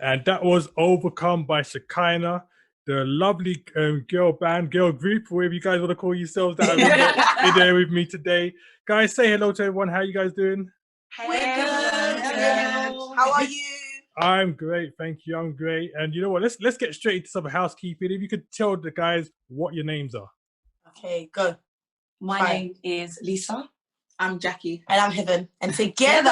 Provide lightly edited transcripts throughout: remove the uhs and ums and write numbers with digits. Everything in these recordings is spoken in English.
And that was Overcome by Shekinah, the lovely girl group, whatever you guys want to call yourselves, that are in there with me today. Guys, say hello to everyone. How you guys doing? We're good. How are you? I'm great, thank you. I'm great. And you know what? Let's get straight into some housekeeping. If you could tell the guys what your names are. Okay, go. My name is Lisa. I'm Jackie. And I'm Heaven. And together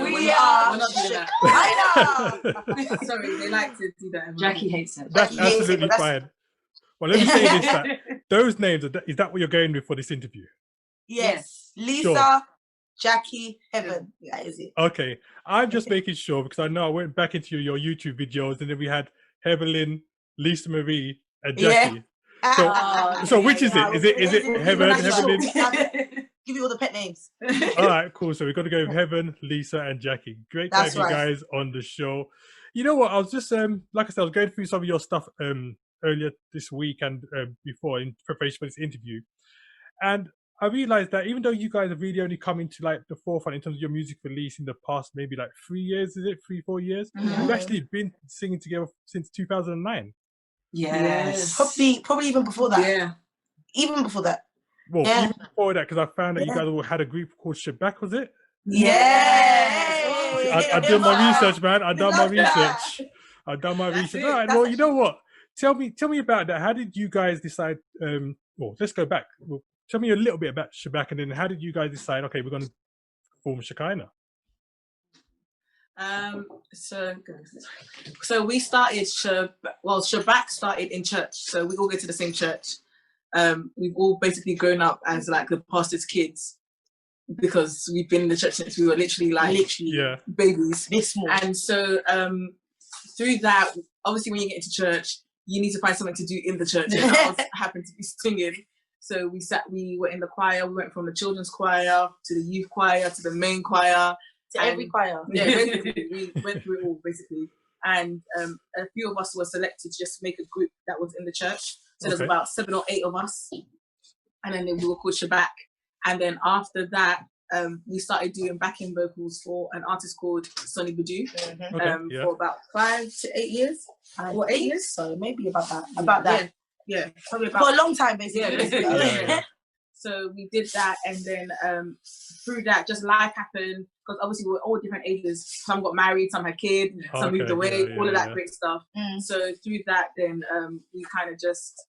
we are. are. We're not doing that. I know. Sorry, they like to do that. Jackie hates it. That's absolutely fine. Well, let me say this: that those names is that what you're going with for this interview? Yes. Lisa, Sure. Jackie, Heaven. That is it. Okay, I'm just making sure because I know I went back into your YouTube videos and then we had Heaven, Lisa Marie, and Jackie. So which is it? Is it Heaven? Give you all the pet names. All right, cool. So we've got to go with Heaven, Lisa, and Jackie. Great to have you guys on the show. You know what? I was just like I said, I was going through some of your stuff earlier this week and before in preparation for this interview, and I realized that even though you guys have really only come into like the forefront in terms of your music release in the past maybe like 3 years, is it 3-4 years? You've actually been singing together since 2009. Yes. Probably even before that. Yeah. Even before that. Well, even before that, because I found that you guys all had a group called Shabak, was it? Yeah. I did my research, man. I done my research. All right. Well, you know what? Tell me about that. How did you guys decide? Well, let's go back. Well, tell me a little bit about Shabak, and then how did you guys decide? Okay, we're going to form Shekinah. So we started Shabak started in church. So we all go to the same church. We've all basically grown up as like the pastor's kids because we've been in the church since we were literally babies. This small. And so through that, obviously when you get into church, you need to find something to do in the church. And I happened to be singing. So we were in the choir. We went from the children's choir to the youth choir to the main choir. To every choir. Yeah, basically, we went through it all, basically. And a few of us were selected just to make a group that was in the church. So there's about 7 or 8 of us. And then we were called Shabak. And then after that, we started doing backing vocals for an artist called Sonny Badu for about 5 to 8 years. 8 years? So maybe about that. Yeah, probably about. For a long time, basically. Yeah. So we did that, and then through that, just life happened because obviously we were all different ages. Some got married, some had kids, some moved away, all of that great stuff. So through that, then we kind of just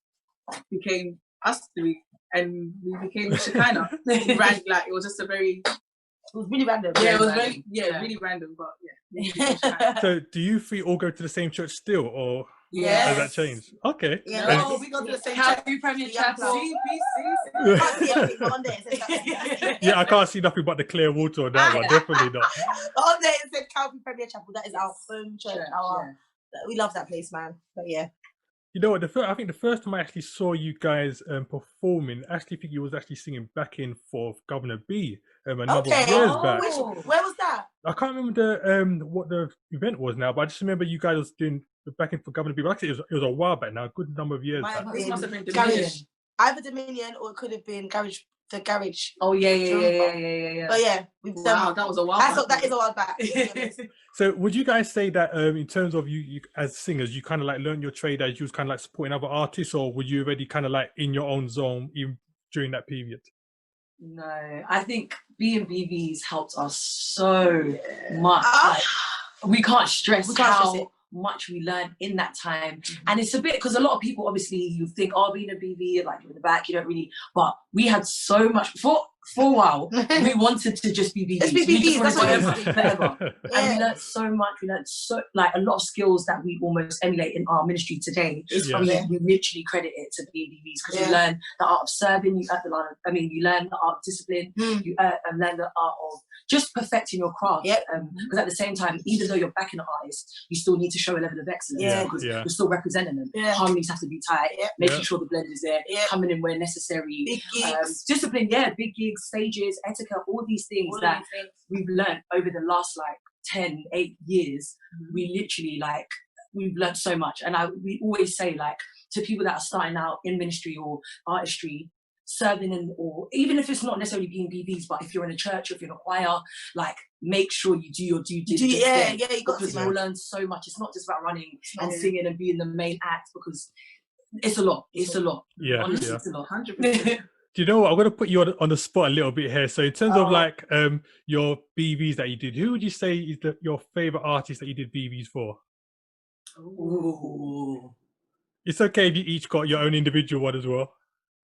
became us three, and we became Shekinah. It was just it was really random. Yeah, it was really random, but yeah. So do you three all go to the same church still, or? Yes. Has that changed? Okay. Yeah, no, we go to the same Premier Chapter. Yeah, I can't see nothing but the clear water on that one. Definitely not. On there it said Calvary Premier Chapel. That is our home church. We love that place, man. But yeah. You know what? I think the first time I actually saw you guys performing, I actually think you was actually singing back in for Governor B a number of years back. Where was that? I can't remember what the event was now, but I just remember you guys was doing back in for Governor B. But actually, it was a while back now, a good number of years back. This must have been Dominion. Either Dominion or it could have been the Garage. Oh yeah. But yeah, we've done. That was a while back. That is a while back. So would you guys say that in terms of you as singers, you kind of like learned your trade as you was kind of like supporting other artists, or were you already kind of like in your own zone even during that period? No, I think B&BV's helped us so much. We can't stress how much we learned in that time. And it's a bit, because a lot of people, obviously, you think, oh, being a BV, like you're in the back, you don't really, but we had so much, for a while, we wanted to just be BVs. We just wanted to be forever. And we learned so much, we learned like a lot of skills that we almost emulate in our ministry today. We literally credit it to BVs, because you learn the art of serving, you learn the art of discipline, you learn the art of just perfecting your craft. Because at the same time, even though you're backing an artist, you still need to show a level of excellence because you're still representing them. Harmonies have to be tight, making sure the blend is there, coming in where necessary. Big gigs. Discipline, big gigs, stages, etiquette, all these things we've learned over the last like 8 years. We literally we've learned so much. And we always say, like, to people that are starting out in ministry or artistry, serving in, or even if it's not necessarily being BVs, but if you're in a church or if you're in a choir, like make sure you do your due diligence. Yeah, you got because to, you'll learn so much. It's not just about running and singing and being the main act, because it's a lot. It's a lot. Yeah, honestly, yeah. it's a lot. 100%. Do you know what? I'm going to put you on the spot a little bit here. So in terms of like your BVs that you did, who would you say is your favorite artist that you did BVs for? Ooh. It's okay if you each got your own individual one as well.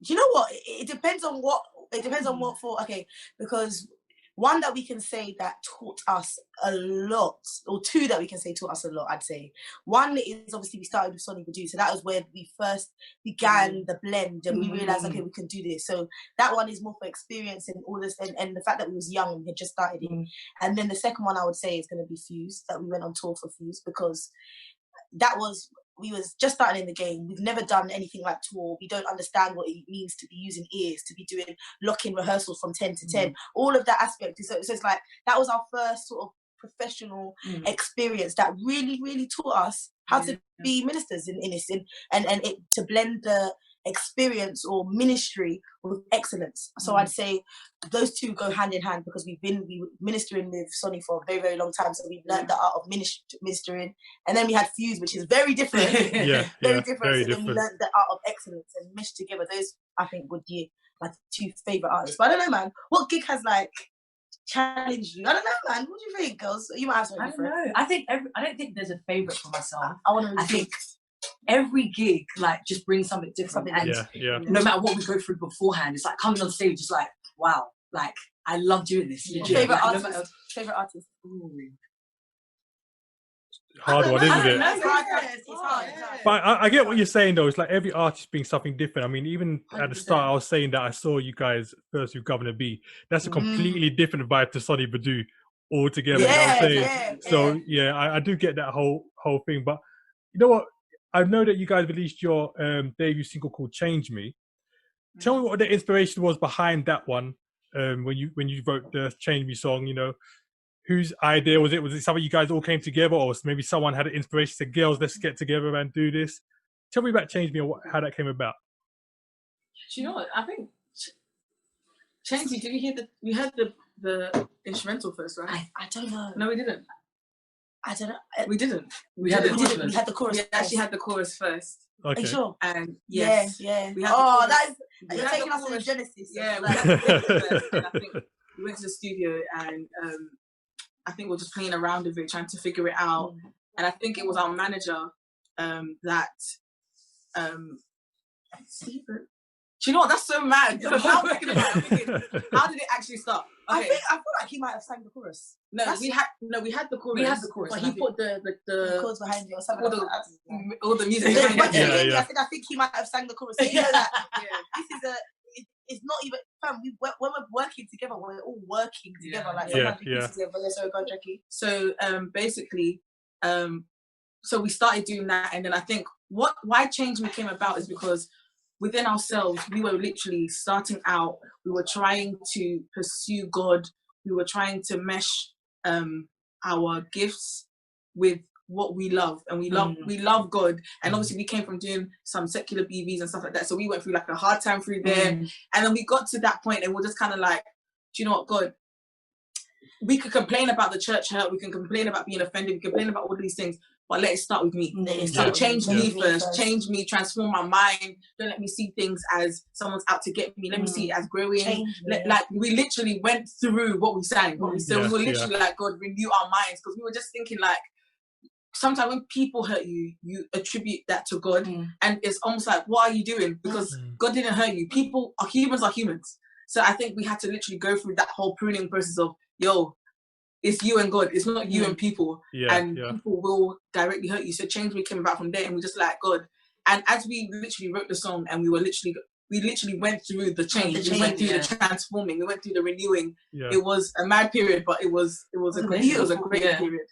Do you know what? It depends on what. It depends on what for. Okay, because one that we can say that taught us a lot, or two that we can say taught us a lot, I'd say. One is obviously we started with Sonny Badu, so that was where we first began the blend, and we realized, okay, we can do this. So that one is more for experience and all this, and the fact that we was young and we had just started it. And then the second one I would say is going to be Fuse, that we went on tour for Fuse, because that was, we was just starting in the game. We've never done anything like tour. We don't understand what it means to be using ears, to be doing lock-in rehearsals from 10 to 10. All of that aspect. So it's like, that was our first sort of professional experience that really, really taught us how to be ministers in this, and it, to blend the experience or ministry with excellence. So I'd say those two go hand in hand, because we were ministering with Sonny for a very, very long time, so we've learned the art of ministering. And then we had Fuse, which is very different. Very different. Then we learned the art of excellence and meshed together. Those, I think, would be like two favorite artists. But I don't know, man, what gig has like challenged you? I don't know, man. What do you think, girls? You might have something different. I don't know. I don't think there's a favorite for myself. I want to. I think every gig like just brings something different, and no matter what we go through beforehand, it's like coming on stage, it's like, wow, like I love doing this. Favorite artist. Favorite artist. Hard one, isn't it? It's hard. But I get what you're saying though. It's like every artist being something different. I mean, even at the start, I was saying that I saw you guys first with Governor B. That's a completely different vibe to Sonny Badu altogether. You know what I'm saying? So I do get that whole thing. But you know what? I know that you guys released your debut single called "Change Me." Tell me what the inspiration was behind that one. When you wrote the "Change Me" song, you know, whose idea was it? Was it something you guys all came together, or maybe someone had an inspiration, said, "Girls, let's get together and do this"? Tell me about "Change Me" and how that came about. Do you know what? I think "Change Me." Did we heard the instrumental first, right? I don't know. No, we didn't. I don't know. We didn't. We had the chorus. We actually had the chorus first. Okay. Are you sure? And We had that is. You're taking us to the Genesis. Yeah, we had the chorus first. And I think we went to the studio, and I think we were just playing around with it, trying to figure it out. And I think it was our manager that. Stephen. Do you know what? That's so mad. Now I'm thinking about it, I'm thinking, how did it actually start? Okay. I feel like he might have sang the chorus. We had the chorus. We had the chorus. But he put the chords behind it or something. All the music. I think he might have sang the chorus. So you know that this is it's not even fam. When we're working together, we're all working together. So basically, so we started doing that, and then I think why Change Me came about is because within ourselves, we were literally starting out. We were trying to pursue God. We were trying to mesh our gifts with what we love, and we love God. And obviously, we came from doing some secular BVs and stuff like that. So we went through like a hard time through there, and then we got to that point, and we're just kind of like, do you know what, God? We could complain about the church hurt. We can complain about being offended. We can complain about all these things. But let it start with me. So change me first. Change me, transform my mind. Don't let me see things as someone's out to get me. Let me see it as growing. Like we literally went through what we sang. So we were literally like, God, renew our minds. Because we were just thinking like, sometimes when people hurt you, you attribute that to God. And it's almost like, what are you doing? Because God didn't hurt you. Humans are humans. So I think we had to literally go through that whole pruning process of, yo, it's you and God. It's not you and people. People will directly hurt you. So Change Me came about from there, and we just like God. And as we literally wrote the song, and we literally went through the change. We went through the transforming. We went through the renewing. It was a mad period, but it was a great period.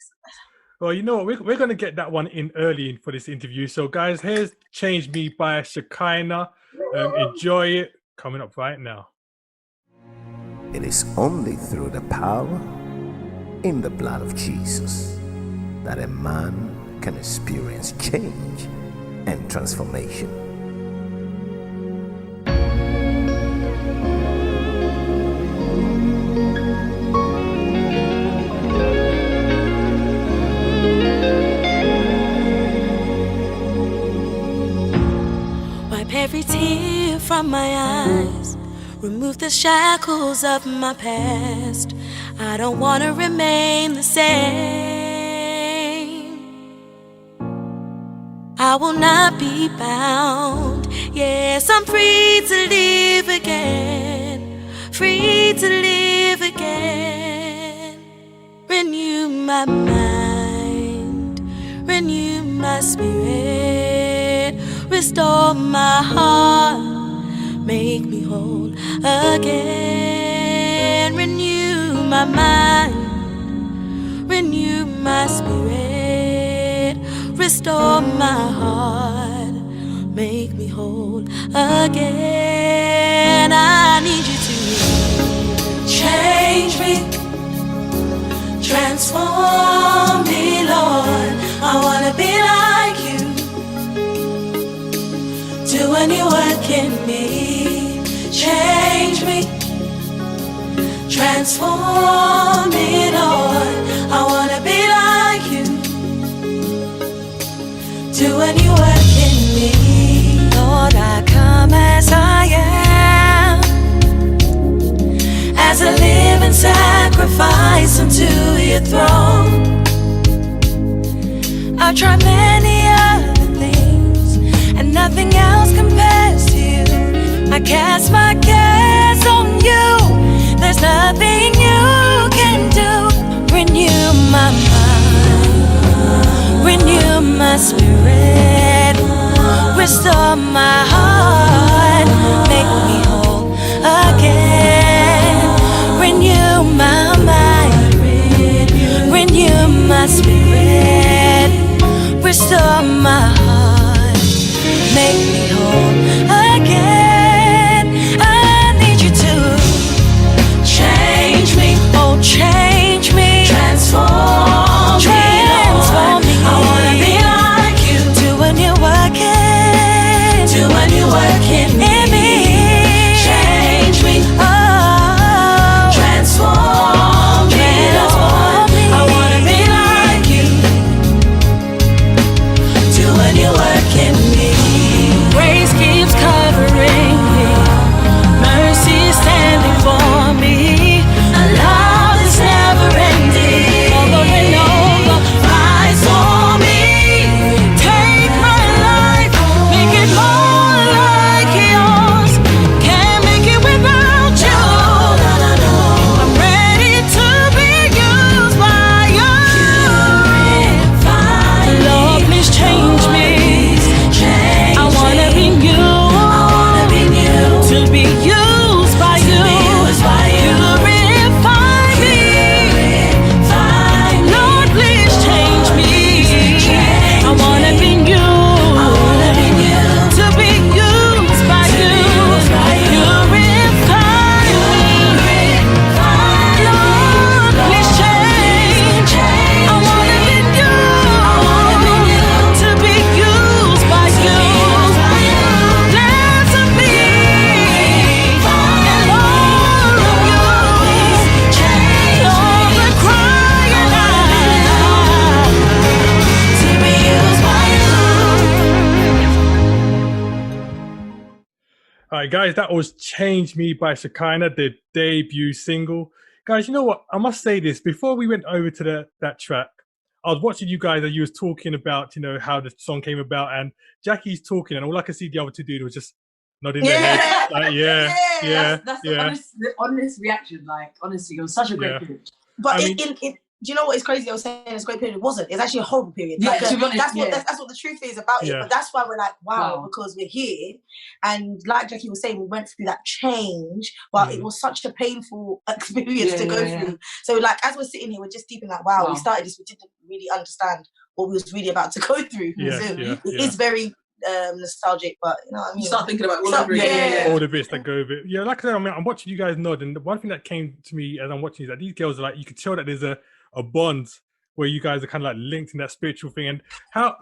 Well, you know what? We're going to get that one in early for this interview. So, guys, here's "Change Me" by Shekinah. Enjoy it. Coming up right now. It is only through the power in the blood of Jesus that a man can experience change and transformation. every tear from my eyes. Remove the shackles of my past. I don't want to remain the same. I will not be bound. Yes, I'm free to live again. Free to live again. Renew my mind. Renew my spirit. Restore my heart. Make me whole again. Renew my mind. Renew my spirit. Restore my heart. Make me whole again. I need you to change me. Transform me, Lord. I wanna be like you. Do a new work in me. Change me. Transform me, Lord. I wanna be like you. Do a new work in me. Lord, I come as I am, as a living sacrifice unto your throne. I've tried many other things, and nothing else compares to you. I cast my cares on you. There's nothing you can do. Renew my mind. Renew my spirit. Restore my heart. Make me whole again. Renew my mind. Renew my spirit. Restore my heart. Make me whole again. I need you to change me. Oh, change me. Transform me. Transform me. I wanna be like you. Do a new work in. Do a new work in me. Change me. Oh, transform me, Lord. I wanna be like you. Do a new work in me. Grace keeps covering me. Mercy is standing for me. A love is never ending. Over and over, rise for me. Take my life, make it more like yours. Can't make it without you. I'm ready to be used by you. Lord, please change me. I wanna be new. To be used by you. Purify me. Lord, please change me. I wanna be new. To be used by you. Purify me. Lord, please change. I wanna be new. To be used by you. Less of me and more of you. Lord, we're crying out to be used by All right, guys, that was "Change Me" by Shekinah, the debut single. Guys, you know what? I must say this before we went over to that track. I was watching you guys and you was talking about, you know, how the song came about, and Jackie's talking, and all I could see the other two do was just nodding their head. Like, That's the honest reaction. Like, honestly, it was such a great period. But I mean- do you know what is crazy? I was saying it's a great period. It wasn't. It's actually a horrible period. Yeah, Like, to be honest, that's what the truth is about it. Yeah. But that's why we're like, wow, Wow. because we're here. And like Jackie was saying, we went through that change, but it was such a painful experience to go through. So like, as we're sitting here, we're just deep in like, wow, we started this, we didn't really understand what we was really about to go through. Yeah, So yeah, it is very nostalgic, but you know what I mean? You start thinking about all over again. all the bits that go with it. Yeah, like I said, I mean, I'm watching you guys nod, and the one thing that came to me as I'm watching is that these girls are like, you could tell that there's a bond where you guys are kind of like linked in that spiritual thing. And how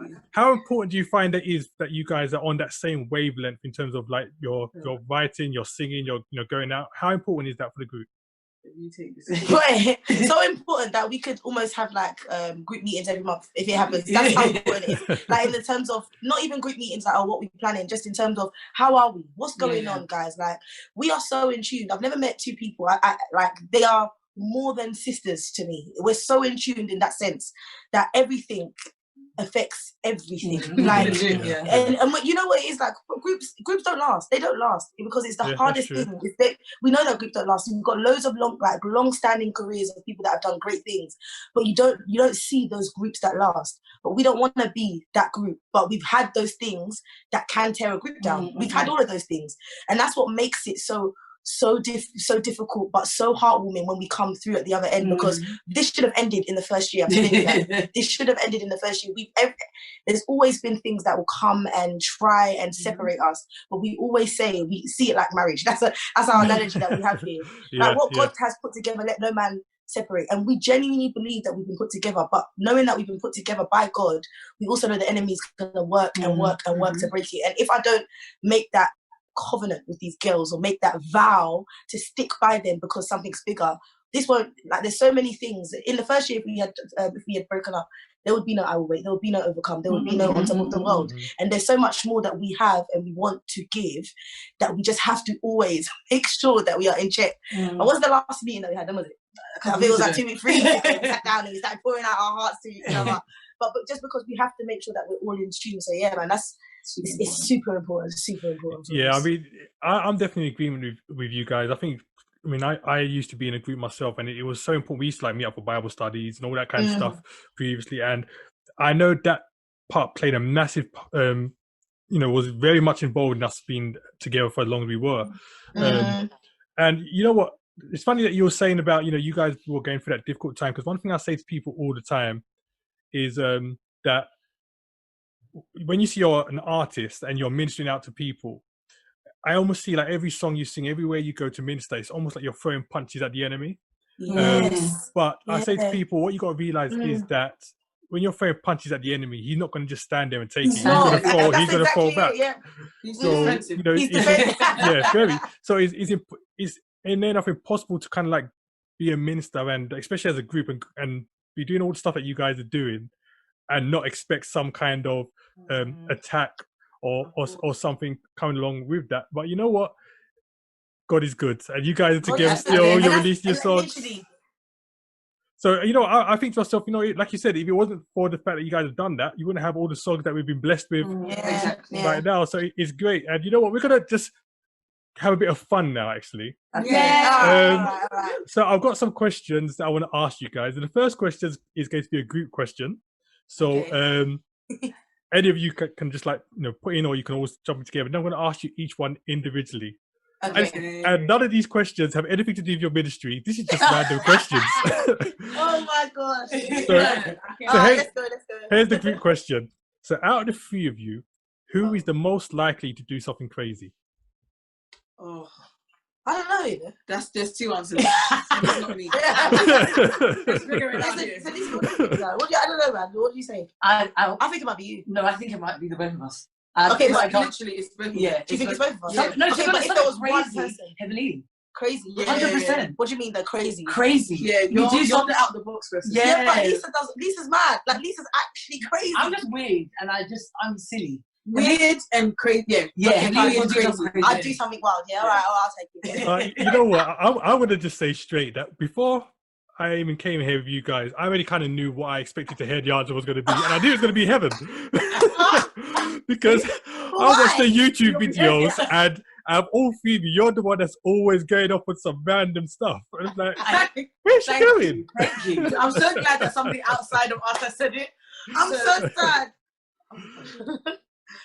important do you find it is that you guys are on that same wavelength in terms of like your writing, your singing, your going out? How important is that for the group? You take this. But it's so important that we could almost have like group meetings every month if it happens. That's how important it is. Like in the terms of not even group meetings, like what we're planning, just in terms of how are we? What's going on, guys? Like we are so in tune. I've never met two people. I like they are more than sisters to me. We're so in tune in that sense that everything affects everything. Like and you know what it is, like groups don't last. They don't last because it's the hardest thing. We know that groups don't last. We've got loads of long-standing careers of people that have done great things, but you don't see those groups that last. But we don't want to be that group, but we've had those things that can tear a group down. We've had all of those things, and that's what makes it so difficult but so heartwarming when we come through at the other end, because this should have ended in the first year. I'm telling you that. This should have ended in the first year. There's always been things that will come and try and separate us, but we always say we see it like marriage. That's our analogy that we have here. Like what God has put together, let no man separate. And we genuinely believe that we've been put together, but knowing that we've been put together by God, we also know the enemy's gonna work and work and work to break it. And if I don't make that covenant with these girls or make that vow to stick by them because something's bigger, this won't, like, there's so many things in the first year. If we had broken up, there would be no I will wait, there would be no overcome, there would be no on top of the world. And there's so much more that we have and we want to give, that we just have to always make sure that we are in check. And what's the last meeting that we had? When was it? I think it was like 2 weeks, 3 weeks ago. We sat down and we started pouring out our hearts to each other. But just because we have to make sure that we're all in tune. So yeah, man, it's super important. Super important. Yeah, I mean, I'm definitely in agreement with you guys. I used to be in a group myself, and it was so important. We used to like meet up for Bible studies and all that kind of stuff previously, and I know that part played a massive, was very much involved in us being together for as long as we were. And you know what? It's funny that you were saying about, you guys were going through that difficult time, because one thing I say to people all the time is that when you see you're an artist and you're ministering out to people, I almost see like every song you sing, everywhere you go to minister, it's almost like you're throwing punches at the enemy. But I say to people, what you got to realize is that when you're throwing punches at the enemy, he's not going to just stand there and take it. He's going to fall back. So, very. So it's enough impossible to kind of like be a minister, and especially as a group, and be doing all the stuff that you guys are doing, and not expect some kind of attack or something coming along with that. But you know what? God is good, and you guys are together still. You released your songs. So I think to myself, like you said, if it wasn't for the fact that you guys have done that, you wouldn't have all the songs that we've been blessed with right now. So it's great, and you know what? We're gonna just have a bit of fun now, actually. So I've got some questions that I want to ask you guys, and the first question is going to be a group question. So any of you can just put in, or you can always jump in together. And I'm going to ask you each one individually. And none of these questions have anything to do with your ministry. This is just random questions. Oh my gosh. Let's go. Here's the group question. So out of the three of you, who is the most likely to do something crazy? Oh, I don't know. There's two answers. It's not me. Let's figure it out here. I don't know, man. What do you say? I think it might be you. No, I think it might be the both of us. Okay, but literally, it's both of us. Yeah. Do you think it's both of us? Yeah. No, okay, but if there was one person, heavily. Crazy. 100%. What do you mean they're crazy? Crazy. Yeah, you do something out the box person. Yeah, but Lisa's mad. Like, Lisa's actually crazy. I'm just weird, and I'm silly. Weird and crazy. Yeah, crazy. I'd do something wild. Yeah, all right, I'll take it. You know what? I want to just say straight that before I even came here with you guys, I already kind of knew what I expected to hear the answer was going to be, and I knew it was going to be heaven. Because I watched the YouTube videos, and out of all three of you, you're the one that's always going off with some random stuff. And it's like, where's she going? Thank you. I'm so glad that something outside of us has said it. I'm so sad.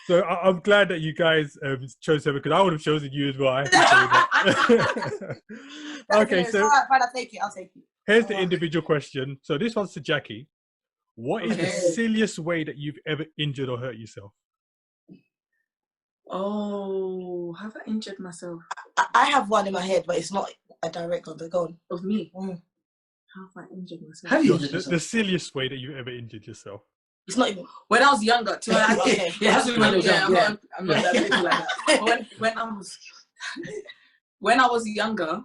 So I'm glad that you guys chose her, because I would have chosen you as well. I have to say that. Okay, so fine, I'll take it. Here's the individual question. So this one's to Jackie. What is the silliest way that you've ever injured or hurt yourself? Oh, have I injured myself? I have one in my head, but it's not a direct one. Go on. Of me? How have I injured myself? Have you injured yourself? The silliest way that you've ever injured yourself. It's not even when I was younger. Okay. I'm not that big like that. When I was younger,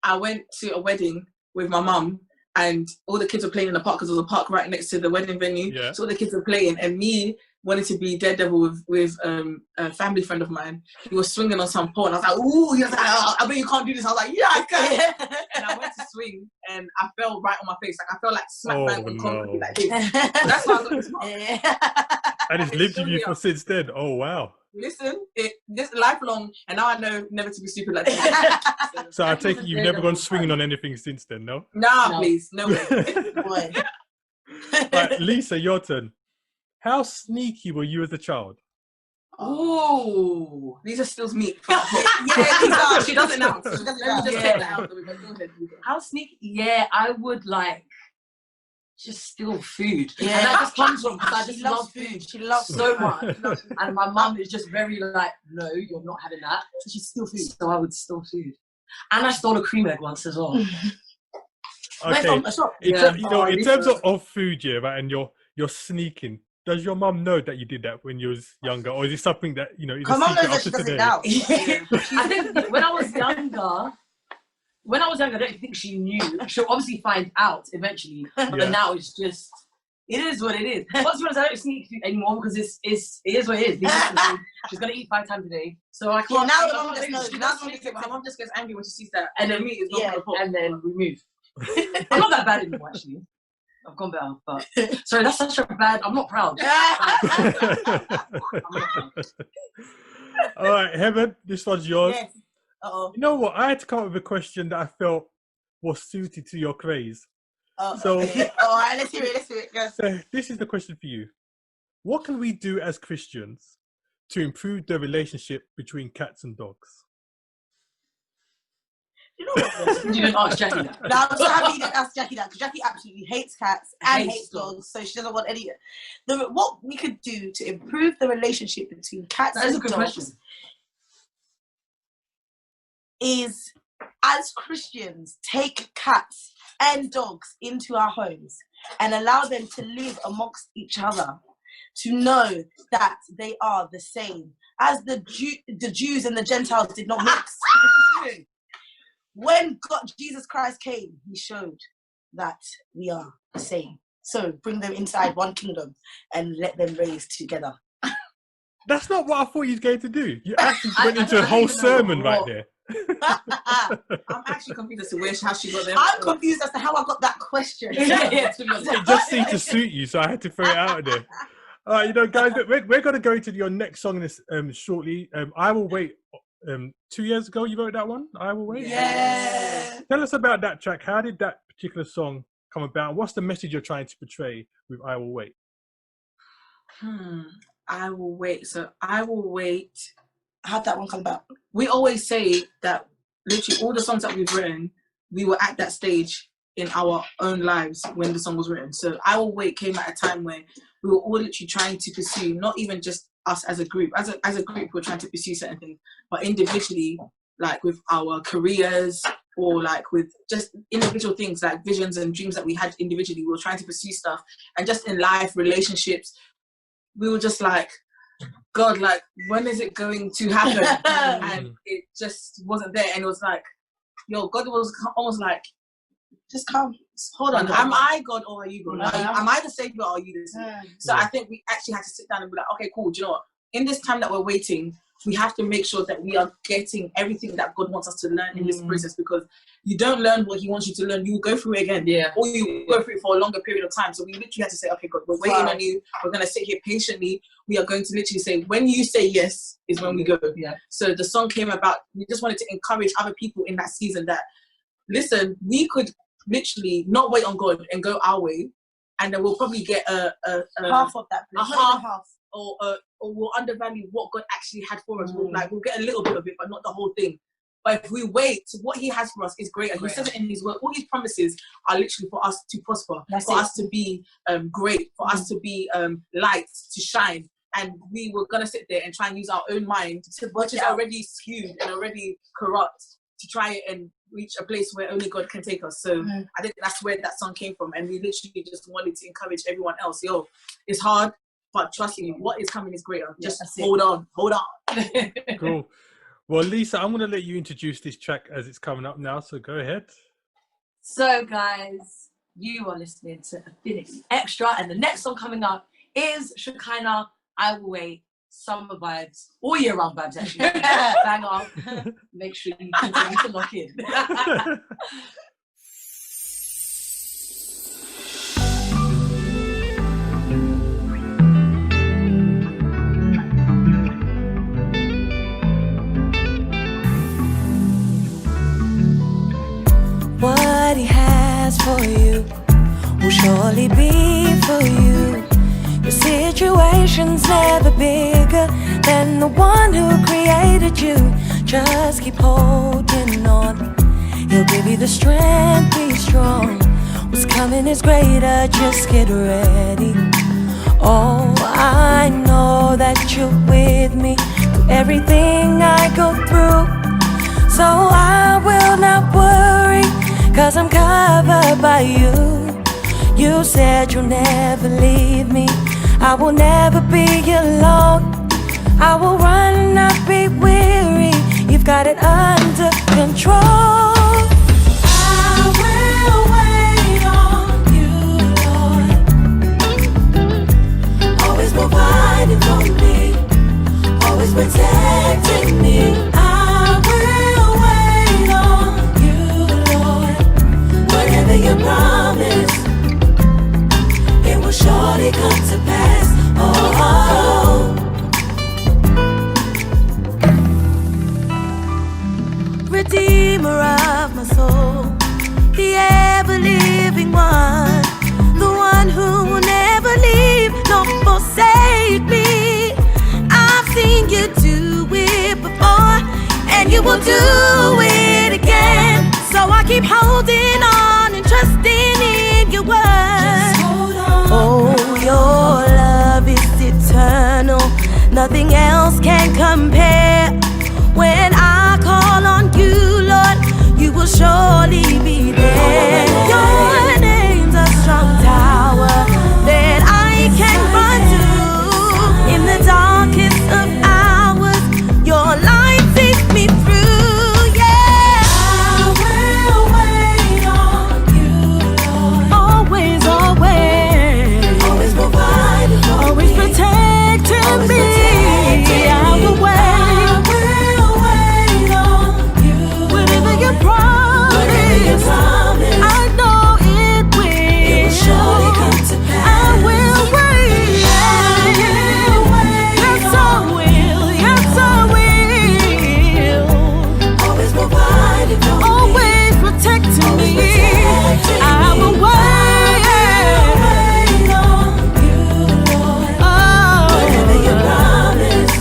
I went to a wedding with my mum, and all the kids were playing in the park because there was a park right next to the wedding venue. Yeah. So all the kids were playing, and me wanted to be Daredevil with a family friend of mine. He was swinging on some pole, and I was like, ooh, he was like, oh, I bet you can't do this. I was like, yeah, I can. And I went to swing, and I fell right on my face. Like, I felt like smack bang on concrete like this. That's why I got this mark. And it's lived with you for since then. Oh, wow. Listen, this lifelong, and now I know never to be stupid like that. So I take it you've never gone swinging on anything since then, no? Nah, please, no way. Right, Lisa, your turn. How sneaky were you as a child? Oh, Lisa steals meat. Yeah, Lisa, she doesn't know. Let me just take that out. Go ahead. How sneaky? Yeah, I would like just steal food. Yeah, and that just comes from because I just love food. She loves so much. And my mum is just very like, no, you're not having that. So she steal food. So I would steal food. And I stole a cream egg once as well. Okay. In terms of food, yeah, right, and you're sneaking. Does your mum know that you did that when you was younger, or is it something that is a secret up to today? I think when I was younger, I don't think she knew. She'll obviously find out eventually, but now it's just, it is what it is. But to be honest, I don't sneak food anymore because it is what it is. She's gonna eat 5 times a day, so I can't. Now the mum just knows. My mum just gets angry when she sees that, and then meat is not gonna put. And then we move. I'm not that bad anymore, actually. I've gone better, but sorry, that's such a bad. I'm not proud. All right, Heaven, this one's yours. Yes. Uh-oh. You know what? I had to come up with a question that I felt was suited to your craze. So, all right, let's hear it. Go. So, this is the question for you: what can we do as Christians to improve the relationship between cats and dogs? You know what? You didn't ask Jackie that. No, I'm so happy you didn't ask Jackie that, because Jackie absolutely hates cats and hates dogs, so she doesn't want any. What we could do to improve the relationship between cats and dogs is, as Christians, take cats and dogs into our homes and allow them to live amongst each other, to know that they are the same. As the Jews and the Gentiles did not mix. When Jesus Christ came, he showed that we are the same. So bring them inside one kingdom and let them raise together. That's not what I thought you were going to do. You actually went into a whole sermon right there. I'm actually confused as to how she got there. I'm confused as to how I got that question. It just seemed to suit you, so I had to throw it out there. All right, guys, we're going to go into your next song in this shortly. I Will Wait. 2 years ago, you wrote that one, I Will Wait? Yeah. Tell us about that track. How did that particular song come about? What's the message you're trying to portray with I Will Wait? I Will Wait. So I Will Wait. How'd that one come about? We always say that literally all the songs that we've written, we were at that stage in our own lives when the song was written. So I Will Wait came at a time where we were all literally trying to pursue, not even just us as a group. As a group, we're trying to pursue certain things, but individually, like with our careers or like with just individual things like visions and dreams that we had individually, we were trying to pursue stuff. And just in life, relationships, we were just like, God, like, when is it going to happen? And it just wasn't there. And it was like, yo, God was almost like, just come, hold on. Am I God or are you God? Am I the Savior or are you the Savior? So I think we actually had to sit down and be like, okay, cool. Do you know what? In this time that we're waiting, we have to make sure that we are getting everything that God wants us to learn in this process, because you don't learn what he wants you to learn, you will go through it again. Yeah. Or you go through it for a longer period of time. So we literally had to say, okay, God, we're waiting on you. We're going to sit here patiently. We are going to literally say, when you say yes is when we go. Yeah. So the song came about, we just wanted to encourage other people in that season that, listen, we could literally not wait on God and go our way, and then we'll probably get a half of that, half. Or we'll undervalue what God actually had for us. We'll get a little bit of it, but not the whole thing. But if we wait, what he has for us is greater. He says it in his word. All his promises are literally for us to prosper, us to be great, for us to be light, to shine. And we were going to sit there and try and use our own mind, which is already skewed and already corrupt, to try and reach a place where only God can take us. So I think that's where that song came from. And we literally just wanted to encourage everyone else. Yo, it's hard, but trust me, what is coming is greater. Just hold on. Cool. Well, Lisa, I'm going to let you introduce this track as it's coming up now, so go ahead. So, guys, you are listening to Affinity Xtra, and the next song coming up is Shekinah, I Will Wait, summer vibes, all year round vibes, actually. Bang on. Make sure you continue to lock in. What he has for you will surely be for you. Your situation's never bigger than the one who created you. Just keep holding on. He'll give you the strength, be strong. What's coming is greater, just get ready. Oh, I know that you're with me through everything I go through. So I will not worry, 'cause I'm covered by you. You said you'll never leave me. I will never be alone. I will run, not be weary. You've got it under control. I will wait on you, Lord. Always providing for me, always protecting me. I will wait on you, Lord. Whatever you promise, it will surely come to pass. Oh, Redeemer of my soul, the ever-living one, the one who will never leave nor forsake me. I've seen you do it before, and you will do it again. So I keep holding on and trusting in your word. Oh, your love is eternal, nothing else can compare. When I call on you, Lord, you will surely be there. Your name's a strong tower that I can run to. In the darkest of hours, your light sees me through. Yeah, I will wait on you, Lord. Always, always, always providing for me, always protecting me. I will wait. I know it will surely come to pass. I will wait. Yes, I will. Yes, I will. Always providing for me, always protecting me. I will wait on you, Lord. Whatever you promise,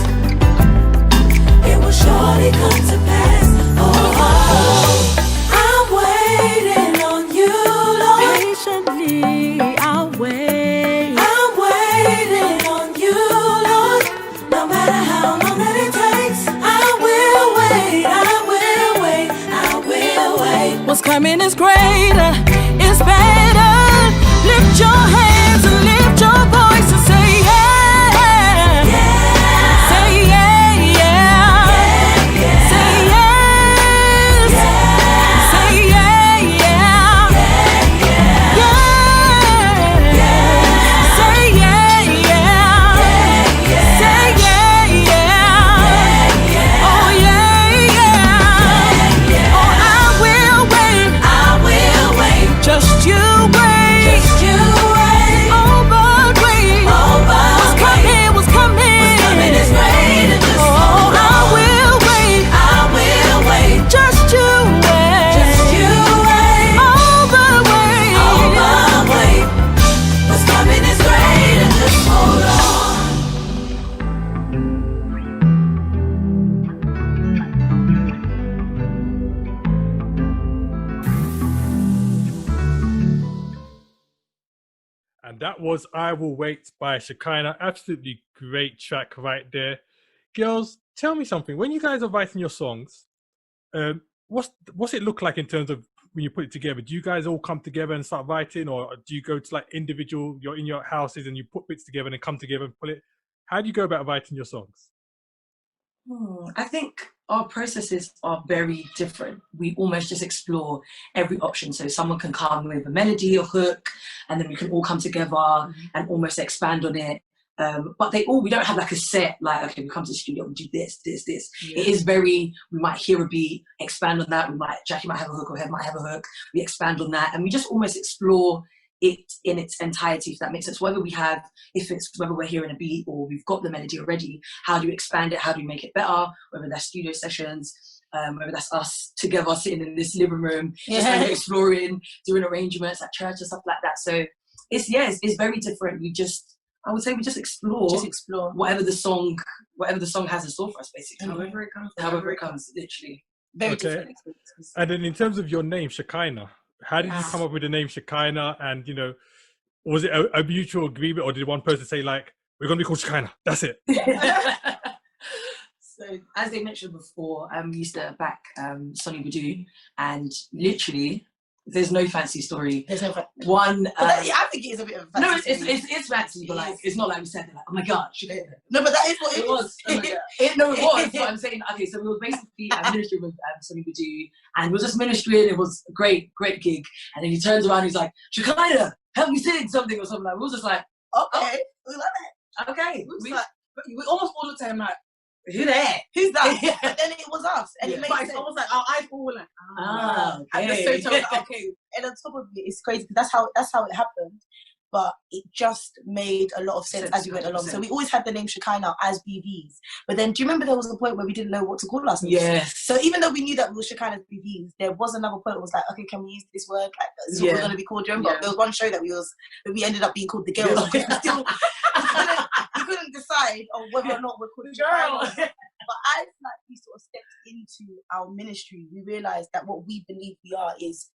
it will surely come to pass. I'll wait. I'm waiting on you, Lord. No matter how long that it takes, I will wait. I will wait. I will wait. What's coming is greater, is better. Lift your hands and lift your voice and say yeah. Yeah. Say yeah, yeah. Yeah, yeah. Say yes. Yeah. Say yeah, yeah. Yeah, yeah. Just you wait. Oh, but wait. What's coming? What's coming? What's coming is greater. Just hold on. I will wait. Just you wait. Oh, but wait. What's coming is greater. Just hold on. And that was I Will Wait by Shekinah. Absolutely great track right there. Girls, tell me something. When you guys are writing your songs, what's it look like in terms of when you put it together? Do you guys all come together and start writing, or do you go to like individual, you're in your houses and you put bits together and come together and pull it? How do you go about writing your songs? I think our processes are very different. We almost just explore every option. So someone can come with a melody or hook, and then we can all come together and almost expand on it. But we don't have like a set, like, okay, we come to the studio, we do this. Yeah. It is very, we might hear a beat, expand on that. Jackie might have a hook, or Hev might have a hook. We expand on that, and we just almost explore it in its entirety, if that makes sense. Whether we're hearing a beat or we've got the melody already, how do you expand it? How do you make it better? Whether that's studio sessions, whether that's us together sitting in this living room, just kind of exploring, doing arrangements at church and stuff like that. So it's very different. I would say we just explore whatever the song has in store for us, basically. However it comes, literally. Very different. And then in terms of your name, Shekinah, how did you come up with the name Shekinah? And, was it a mutual agreement, or did one person say, like, we're going to be called Shekinah, that's it? So, as they mentioned before, we used to back Sonny Badu, and literally, there's no fancy story. There's no fancy. I think it is a bit of a fancy. No, it's fancy, but like, it's not like we said, like, oh my God, no, but that is what it was. It was. But I'm saying, okay, so we were basically ministering with Sonny Badu, and we were just ministering. It was a great gig. And then he turns around, he's like, Shekinah, help me sing something or something. Like, we were just like, okay, we love it. Okay, we almost all looked at him like, who's that? But then it was us, and it made sense. It's almost like our eyes all like, okay. And the same time, okay. And on top of it, it's crazy because that's how it happened. But it just made a lot of sense as we went along. So we always had the name Shekinah as BVs. But then, do you remember there was a point where we didn't know what to call ourselves? Yes. So even though we knew that we were Shekinah BVs, there was another point where it was like, okay, can we use this word? Like, this is what we're going to be called. Do you remember? There was one show that we ended up being called the Girls. We couldn't decide on whether or not we're called Shekinah. But as we sort of stepped into our ministry, we realized that what we believe we are is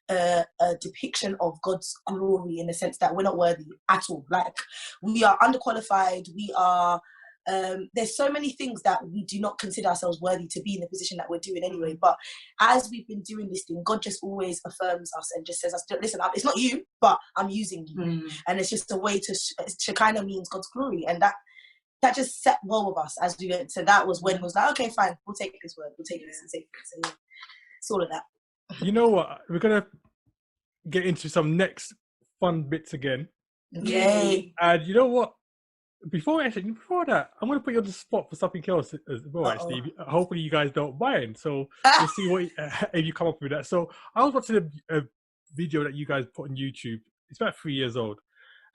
a depiction of God's glory, in the sense that we're not worthy at all. Like, we are underqualified. We are. There's so many things that we do not consider ourselves worthy to be in the position that we're doing anyway. But as we've been doing this thing, God just always affirms us and just says, listen, it's not you, but I'm using you. And it's just a way to, Shekinah means God's glory. And that just set well with us as we went. So that was when it was like, okay, fine, we'll take this word, we'll take this and take this. And it's all of that. You know what? We're going to get into some next fun bits again. Yay. And you know what? Before that, I'm going to put you on the spot for something else as well, actually. Hopefully you guys don't mind. So we'll see what if you come up with that. So I was watching a video that you guys put on YouTube. It's about 3 years old.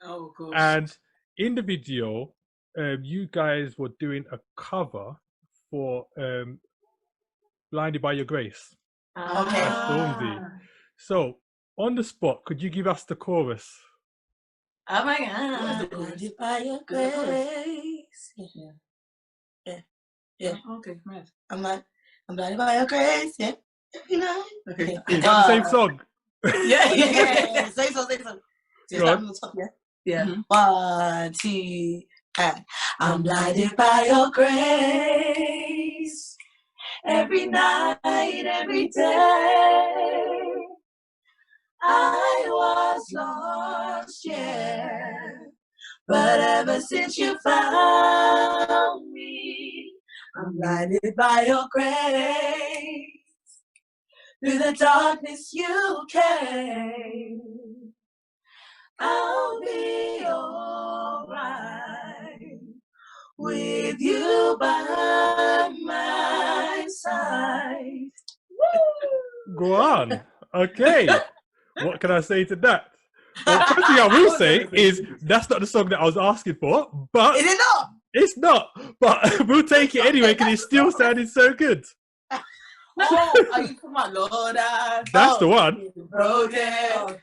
Oh, gosh. And in the video, you guys were doing a cover for Blinded by Your Grace. Okay. Stormzy. So, on the spot, could you give us the chorus? Oh my God. Blinded by your grace. Yeah. Okay, man. I'm blinded by your grace. Yeah. Every night. Okay. Is that the same song? Yeah. Same song. Go on. Yeah. Mm-hmm. 1, 2, and I'm blinded by your grace. Every night, every day, I was lost, yeah. But ever since you found me, I'm blinded by your grace. Through the darkness you came, I'll be alright. With you by my side. Go on. Okay. What can I say to that? Well, first thing I will say is that's not the song that I was asking for, but is it not? It's not. But we'll take it anyway because it still sounded so good. Are you from my Lord? That's the one. Broken,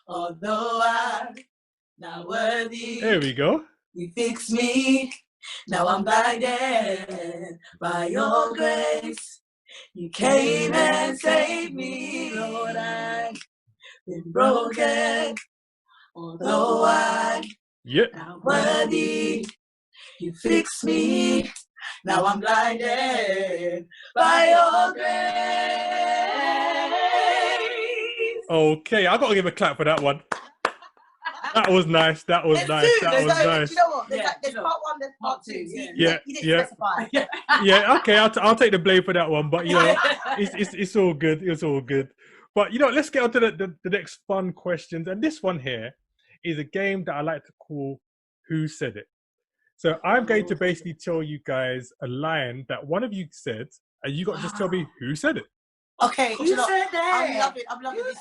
although I'm not worthy. There we go. You fix me. Now I'm blinded by your grace. You came and saved me, Lord. I've been broken, although I'm not worthy. You fix me. Now I'm blinded by your grace. Okay, I got to give a clap for that one. That was nice. That was nice. That was nice. You know what? There's part one, there's part two. Yeah, you didn't specify. Yeah, okay, I'll take the blame for that one, but you know, it's all good. It's all good. But you know, let's get on to the next fun questions. And this one here is a game that I like to call Who Said It? So I'm going to basically tell you guys a line that one of you said, and you got to just tell me who said it. Okay. Who said that? I'm loving this.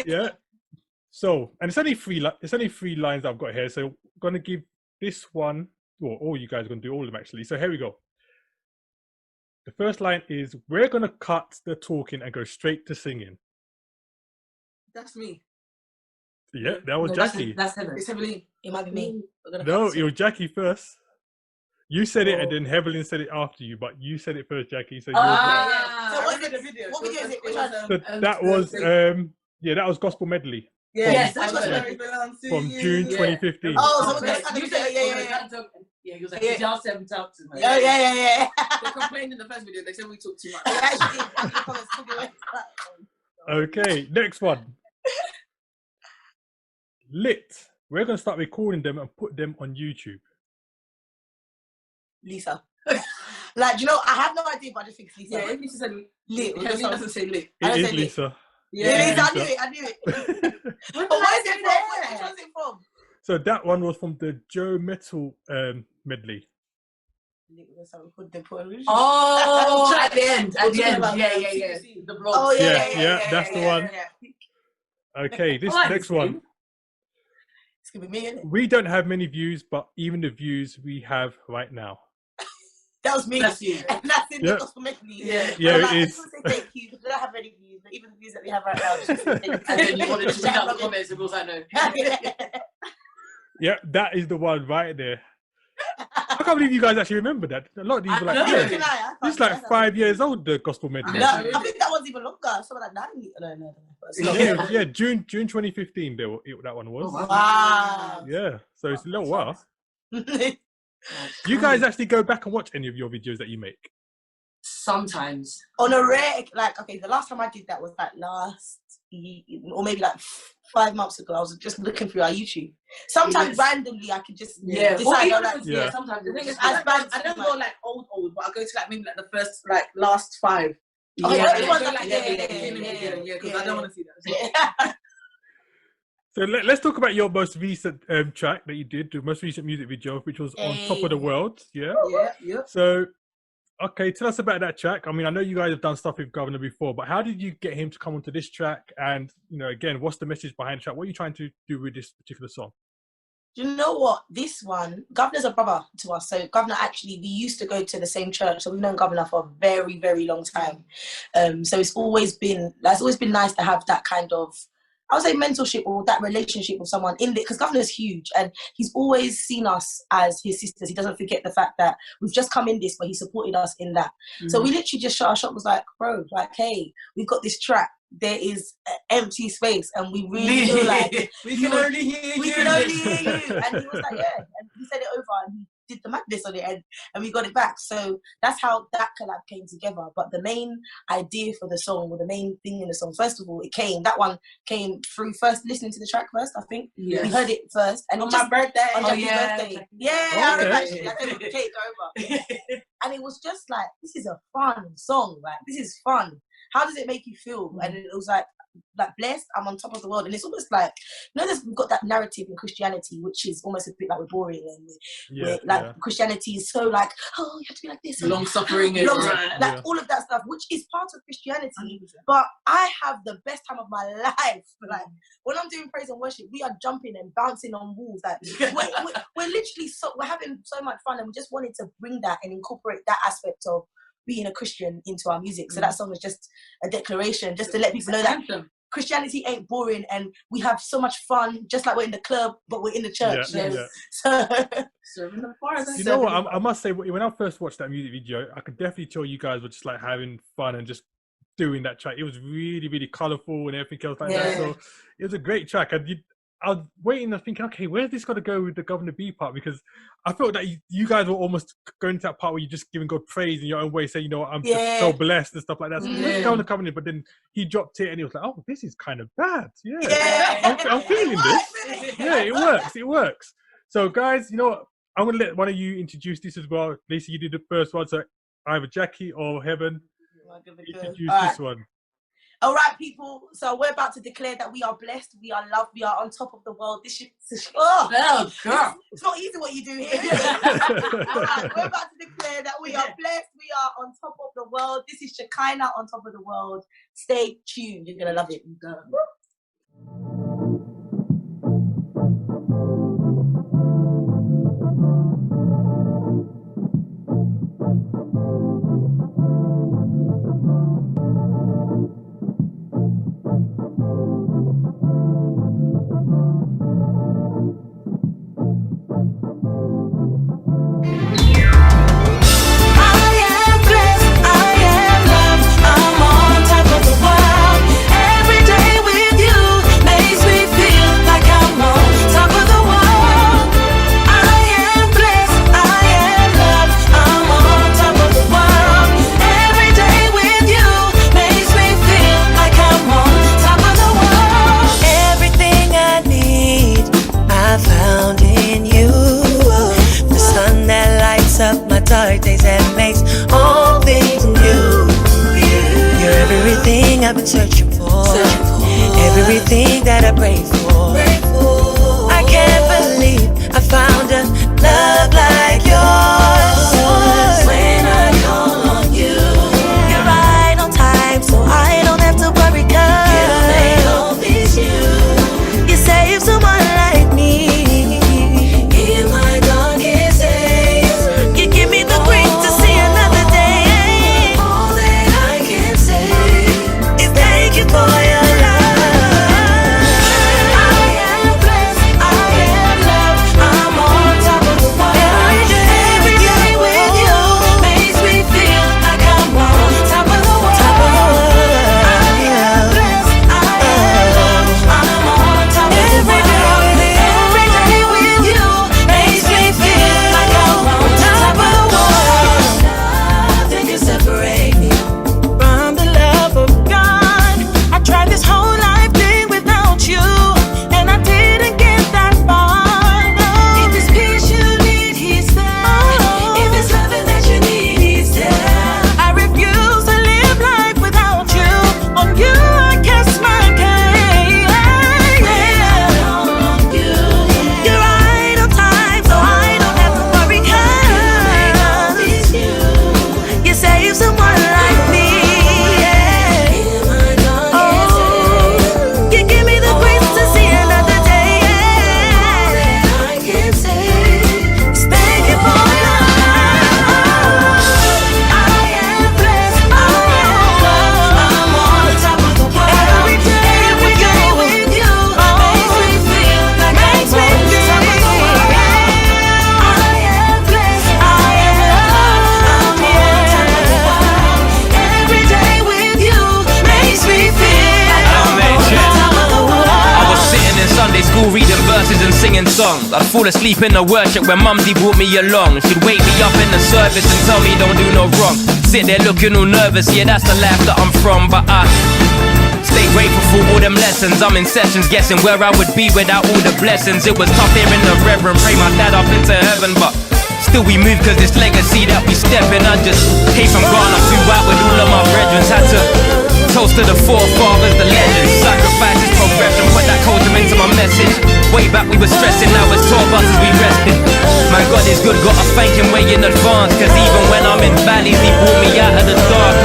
Yeah. So, and it's only three lines I've got here. So I'm going to give this one, well, all you guys are going to do all of them actually. So here we go. The first line is, we're going to cut the talking and go straight to singing. That's me. Yeah, that was Jackie. That's Heaven. It's heavily. It might be me. No, it was Jackie first. You said it and then Heaven said it after you, but you said it first, Jackie. So, So what's the video? What video is it? Which one? so that was that was Gospel Medley. Yes, From June 2015. Oh, so yeah, he was like, y'all 7 talks. Yeah. They complained in the first video. They said we talk too much. Okay, next one. Lit. We're going to start recording them and put them on YouTube. Lisa. Like, you know, I have no idea, but I just think it's Lisa. Yeah, Lisa said lit. He doesn't say lit. It is Lisa. Yeah, Lisa. I knew it. But what is it from? Which one's it from? So that one was from the Joe Metal medley. Oh, at the end. Yeah. The blog. Oh, yeah, that's the one. Okay, this next one. It's gonna be me, isn't it? We don't have many views, but even the views we have right now. That was me. That's you. And that's in the Gospel Medley. Yeah, it is. Thank you, because we don't have any views, but even the views that we have right now. Just thank you. And then you wanted to read out the comments, of course I know. Yeah, that is the one right there. I can't believe you guys actually remember that. A lot of these were like, this is like 5 years old, the Gospel Medley. No, I think that one's even longer. Something like 9. No. Yeah, June 2015. That one was. Wow. Yeah, so it's a little while. You guys actually go back and watch any of your videos that you make? Sometimes. On a rare, like, okay, the last time I did that was like last year, or maybe like 5 months ago. I was just looking through our YouTube. Sometimes randomly I could just decide. Sometimes the thing is, I don't go like old, but I go to like maybe like the first last 5. Okay, yeah, because I don't want to see that. So let's talk about your most recent track that you did, the most recent music video, which was on Top of the World. Yeah. So, okay, tell us about that track. I mean, I know you guys have done stuff with Governor before, but how did you get him to come onto this track? And, you know, again, what's the message behind the track? What are you trying to do with this particular song? Do you know what? This one, Governor's a brother to us. So Governor, actually, we used to go to the same church. So we've known Governor for a very, very long time. So it's always been nice to have that kind of, I would say, mentorship or that relationship with someone in there, because Governor's huge and he's always seen us as his sisters. He doesn't forget the fact that we've just come in this, but he supported us in that. So we literally just shut our shop, was like, bro, like, hey, we've got this track. There is an empty space and we really feel like we can only hear you. And he was like, yeah. And he said it over and he did the madness on it and we got it back. So that's how that collab came together. But the main idea for the song, or the main thing in the song, first of all, that one came through first listening to the track first, I think. Yes. We heard it first. And on my birthday. On Jackie's birthday. I remember actually. I gave the cake over. And it was just like, this is a fun song. Like, this is fun. How does it make you feel? And it was like blessed, I'm on top of the world. And it's almost like, you know, we've got that narrative in Christianity, which is almost a bit like we're boring, and Christianity is so like, oh, you have to be like this, long suffering, all of that stuff, which is part of Christianity. But I have the best time of my life. Like, when I'm doing praise and worship, we are jumping and bouncing on walls. Like, we're literally we're having so much fun, and we just wanted to bring that and incorporate that aspect of being a Christian into our music. So that song was just a declaration, just to let people know that Christianity ain't boring and we have so much fun, just like we're in the club, but we're in the church. So serving the fire. You know what? I must say, when I first watched that music video, I could definitely tell you guys were just like having fun and just doing that track. It was really, really colourful and everything else like that. So it was a great track. And I was waiting and thinking, okay, where's this got to go with the Governor B part? Because I felt that you guys were almost going to that part where you're just giving God praise in your own way, saying, you know, I'm just so blessed and stuff like that. So where's Governor coming in? But then he dropped it and he was like, oh, this is kind of bad. I'm feeling this. Yeah, it works. So guys, you know what? I'm going to let one of you introduce this as well. Lisa, you did the first one, so either Jackie or Heaven introduce this one. All right, people. So we're about to declare that we are blessed, we are loved, we are on top of the world. It's not easy what you do here. All right, we're about to declare that we are blessed, we are on top of the world. This is Shekinah on top of the world. Stay tuned. You're gonna love it. I've been searching for everything that I prayed for. I can't believe I found a love like yours. When I call on you, you're right on time, so I don't have to worry. 'Cause you made all this you saved someone like me in my darkest days. You give me the grace to see another day. All that I can say is thank you for your love. I am blessed, I am loved, I'm on top of the world. Every day with you makes me feel like I'm on top of the world. I am blessed, I am loved, I'm on top of the world. Every day with you makes me feel like I'm on top of the world. Nothing can separate me from the love of God. I tried this whole life thing without you, and I didn't get that far. No. If it's peace you need, He's there. If it's loving that you need, He's there. I refuse to live life without you. On you I cast my case. On you, you're right on time, so I don't have to worry. 'Cause you save someone like me. You give me the grace to see another day. All I can say is thank you for your love. I am blessed, I am loved, I'm on top of the world. Every day with you makes me feel like I'm on top of the world. I am blessed, I am loved, I'm on top of the world. Every day with you makes me feel like I'm on top of the world. I was sitting in Sunday school reading verses and singing songs. I'd fall asleep in the worship when Mumsy brought me along. She'd wake me up in the service and tell me don't do no wrong. Sit there looking all nervous, yeah, that's the life that I'm from. But I stay grateful for all them lessons. I'm in sessions guessing where I would be without all the blessings. It was tough hearing the reverend pray my dad up into heaven, but still we move cause this legacy that we step in. I just came from Ghana, flew out with all of my brethren. Had to toast to the forefathers, the legends. Sacrifices, progression, put that culture into my message. Way back we were stressing, now it's 12 us as we rested. My God is good, gotta thank Him way in advance. Cause even when I'm in valleys, He brought me out of the dark.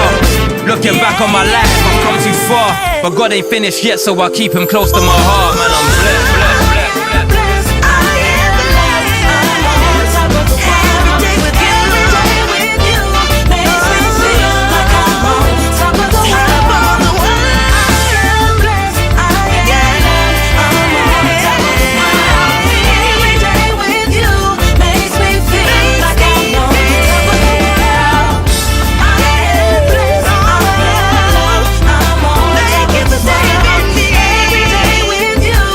Looking back on my life, I've come too far. But God ain't finished yet, so I keep Him close to my heart. Man, I'm blessed, blessed, blessed, blessed. I am blessed, I'm on top of the world. Every day with you makes me feel like I'm on top of the world. I am blessed, I am loved, I'm on top of the world. Every day with you makes me feel like I'm on top of the world. I am blessed, I am loved, I'm on top of the world. Every day with you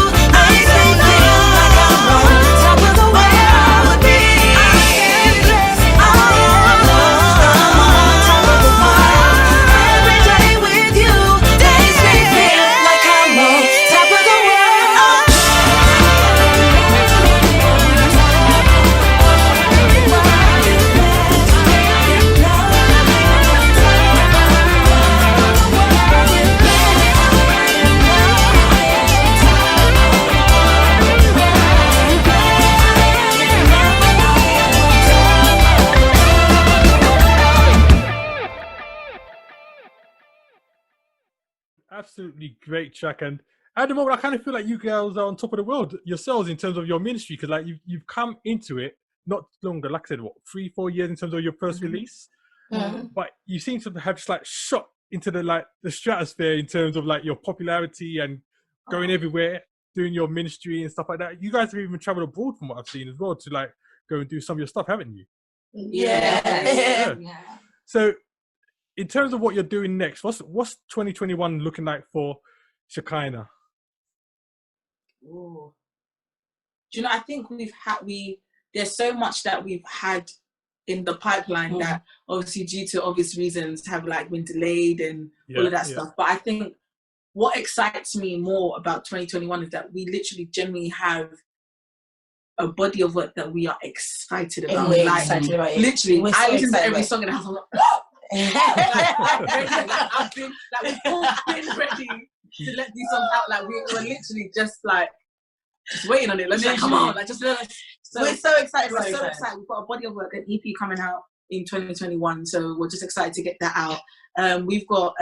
Absolutely great track. And at the moment, I kind of feel like you girls are on top of the world yourselves in terms of your ministry, because like you've come into it not longer, like I said, what, 3-4 years in terms of your first release, but you seem to have just like shot into the stratosphere in terms of like your popularity and going everywhere, doing your ministry and stuff like that. You guys have even traveled abroad from what I've seen as well to like go and do some of your stuff, haven't you? Yeah. So in terms of what you're doing next, what's 2021 looking like for Shekinah? Ooh. Do you know, I think there's so much that we've had in the pipeline that obviously due to obvious reasons have like been delayed and all of that stuff. But I think what excites me more about 2021 is that we literally genuinely have a body of work that we are excited about. We're excited about it. Literally, I listen to every excited. song in the house. I'm like, we've all been ready to let these songs out. Like we're literally just waiting on it. Let's like, come on, like just let us. So we're so excited. We're so excited. We've got a body of work, an EP coming out in 2021. So we're just excited to get that out. We've got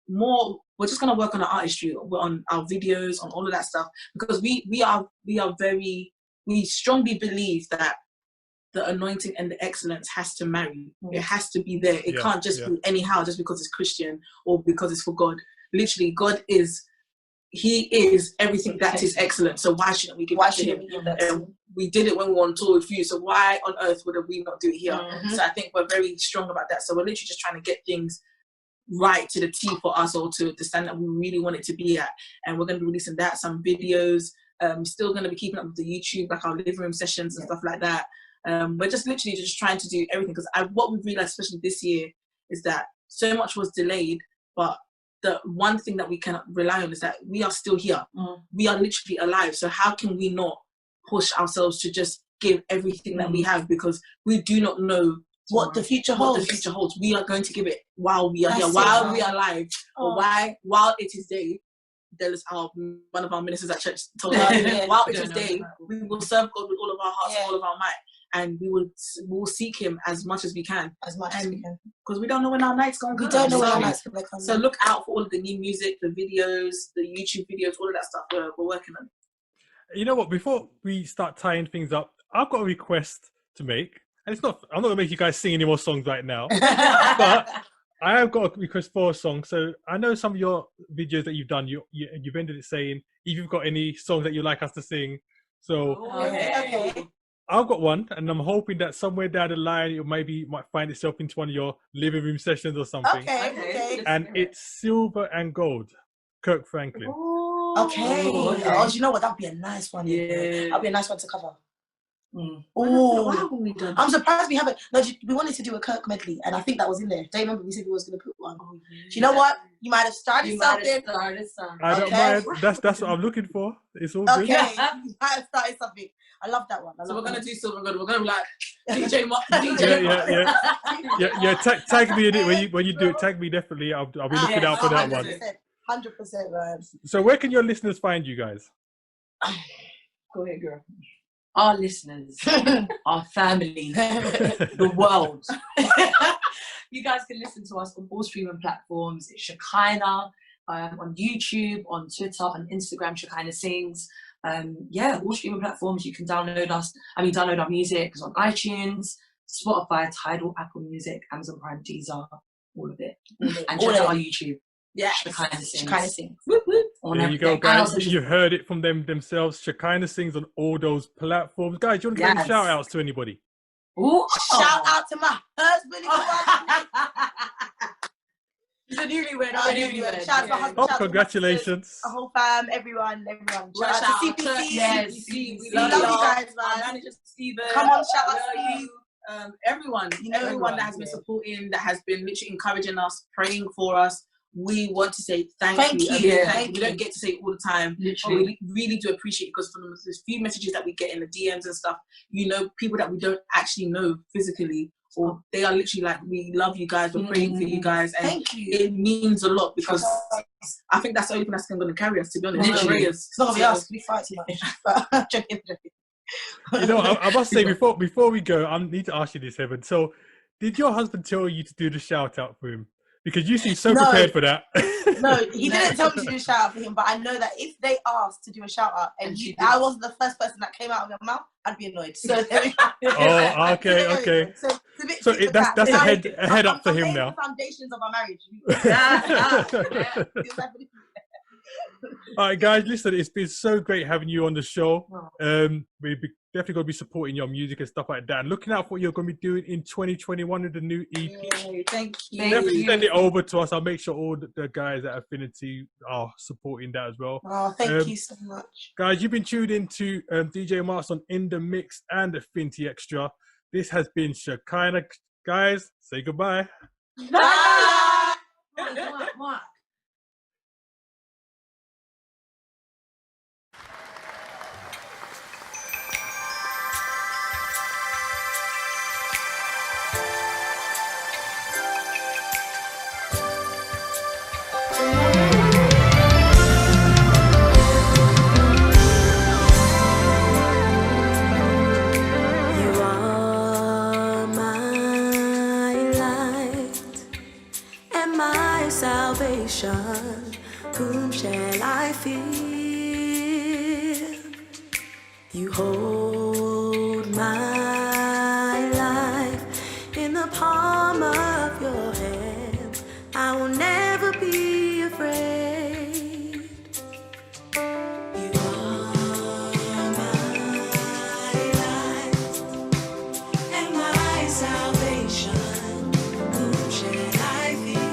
more. We're just gonna work on our artistry, on our videos, on all of that stuff, because we strongly believe that the anointing and the excellence has to marry. It has to be there. It can't just be anyhow just because it's Christian or because it's for God. Literally, God is. He is everything that is excellent. So why shouldn't we give that to him? We did it when we were on tour with you. So why on earth would we not do it here? So I think we're very strong about that. So we're literally just trying to get things right to the T for us, or to the standard that we really want it to be at. And we're going to be releasing that, some videos. Still going to be keeping up with the YouTube, like our living room sessions and stuff like that. We're just literally just trying to do everything, because what we've realized, especially this year, is that so much was delayed, but the one thing that we can rely on is that we are still here. We are literally alive. So how can we not push ourselves to just give everything that we have, because we do not know what the future holds. We are going to give it while we are here, while we are alive, or while it is day. There is one of our ministers at church told us, while it is day, we will serve God with all of our hearts, all of our might, and we will seek Him as much as we can, because we don't know when our night's going to come. We don't know when our night's going to come. So look out for all of the new music, the videos, the YouTube videos, all of that stuff. We're working on it. You know what? Before we start tying things up, I've got a request to make, and I'm not going to make you guys sing any more songs right now, but I have got a request for a song. So I know some of your videos that you've done, you've ended it saying if you've got any songs that you'd like us to sing. So Okay. I've got one, and I'm hoping that somewhere down the line it might find itself into one of your living room sessions or something. Okay. And it's Silver and Gold, Kirk Franklin. Okay. Oh, you know what? That'd be a nice one. Yeah. That'd be a nice one to cover. Oh, why haven't we done that? I'm surprised we haven't. No, we wanted to do a Kirk medley, and I think that was in there. Do you remember we said we was going to put one? Do you know what? You might have started something. I don't mind. That's what I'm looking for. It's all good. Okay, you might have started something. I love that one. So we're going to do Silver and Gold. We're going to be like DJ Mark. DJ yeah. Tag me in it when you do it. Tag me definitely. I'll be looking out for that 100%, one. 100%, man. So where can your listeners find you guys? Go ahead, girl. Our listeners, our family, the world. You guys can listen to us on all streaming platforms. It's Shekinah, on YouTube, on Twitter, on Instagram, Shekinah Sings. All streaming platforms. You can download our music. It's on iTunes, Spotify, Tidal, Apple Music, Amazon Prime, Deezer, all of it. And check out our YouTube. Yeah, Shekinah Sings. There you go, guys. You heard it from them themselves. Shekinah Sings on all those platforms. Guys, do you want to give any shout outs to anybody? Shout out to my husband. He's a newlywed. Shout out to my husband. Congratulations. A whole fam, everyone. Shout out to CPC. Yes, we love you guys, man. Our manager Steven. Come on, shout out to you. Everyone that has been supporting, that has been literally encouraging us, praying for us. We want to say thank you. We don't get to say it all the time. Literally. But we really do appreciate it, because from the few messages that we get in the DMs and stuff, people that we don't actually know physically, or they are literally like, we love you guys, we're praying for you guys, and thank you. It means a lot, because I think that's the only thing that's going to carry us, to be honest. Literally. It's not going to be us, we fight too much. You know, I must say, before we go, I need to ask you this, Heaven. So, did your husband tell you to do the shout out for him? Because you seem so prepared for that. No, he didn't tell me to do a shout out for him, but I know that if they asked to do a shout out and I wasn't the first person that came out of your mouth, I'd be annoyed. So there we go. Oh, okay. So that's a head up to him now. The foundations of our marriage. All right, guys, listen, it's been so great having you on the show. We're definitely going to be supporting your music and stuff like that. And looking out for what you're going to be doing in 2021 with the new EP. Yay, thank you. Definitely send it over to us. I'll make sure all the guys at Affinity are supporting that as well. Oh, thank you so much. Guys, you've been tuned into DJ Marx on In The Mix and Affinity Xtra. This has been Shekinah. Guys, say goodbye. Bye. Mark. Whom shall I fear? You hold my life in the palm of your hand. I will never be afraid. You are my life and my salvation. Whom shall I fear?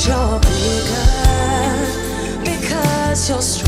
You're bigger because you're strong.